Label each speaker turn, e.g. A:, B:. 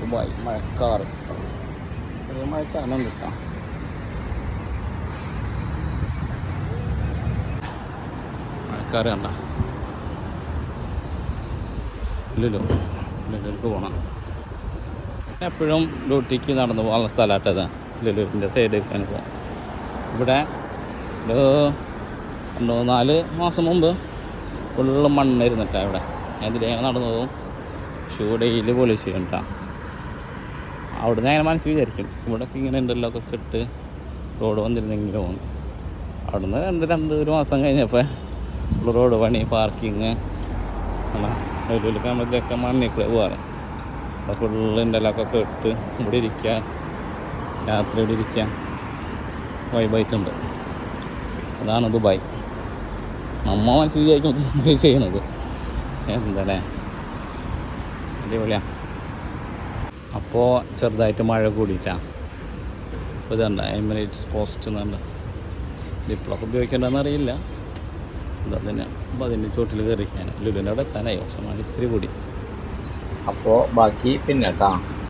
A: Dubai മഴക്കാറ് ചെറിയ മഴ ചലനം കിട്ടാം. മഴക്കാറ് കണ്ട ഇല്ലല്ലോ ലുലുവിലേക്ക് പോകണം. എപ്പോഴും ഡ്യൂട്ടിക്ക് നടന്നു പോകാനുള്ള സ്ഥലമായിട്ടത് ലുലുവിൻ്റെ സൈഡിലേക്ക് പോകാം. ഇവിടെ ഒരു 2-4 മാസം മുമ്പ് ഫുള്ള് മണ്ണിരുന്നിട്ടാണ് ഇവിടെ. അതിലേ നടന്നു പോകും. ഷൂ ഡെയിലി പോളിഷ് ചെയ്യണ്ടാ. അവിടെ നിന്ന് അങ്ങനെ മനസ്സിൽ വിചാരിക്കും ഇവിടെയൊക്കെ ഇങ്ങനെ ഉണ്ടല്ലോ ഒക്കെ ഇട്ട് റോഡ് വന്നിരുന്നെങ്കിലും പോകുന്നു. അവിടെ നിന്ന് ഒരു മാസം കഴിഞ്ഞപ്പോൾ ഫുള്ള് റോഡ് പണി, പാർക്കിങ് ലുലുവിലൊക്കെ മണ്ണിൽ കൂടെ പോകാറ്. അപ്പോൾ ഫുള്ള് ഉണ്ടല്ലൊക്കെ ഇട്ട് ഇവിടെ ഇരിക്കാൻ, രാത്രി ഇവിടെ ഇരിക്കാൻ വൈബായിട്ടുണ്ട്. അതാണ് ദുബായ്. നമ്മ മനസ്സിൽ വിചാരിക്കുന്നത് ചെയ്യണത് എന്താണേ അടിപൊളിയാണ്. അപ്പോൾ ചെറുതായിട്ട് മഴ കൂടിയിട്ടാണ്. അപ്പോൾ ഇതുണ്ട് എമിറേറ്റ്സ് പോസ്റ്റ് എന്നുണ്ട്. ഇപ്പോഴൊക്കെ ഉപയോഗിക്കേണ്ടതെന്ന് അറിയില്ല. എന്താ തന്നെയാണ്. അപ്പോൾ അതിൻ്റെ ചോട്ടിൽ കയറിക്കാൻ ലുലുവിൻ്റെ അവിടെ എത്താനായി. പക്ഷെ മഴ ഇത്തിരി കൂടി.
B: അപ്പോൾ ബാക്കി പിന്നെ കേട്ടോ.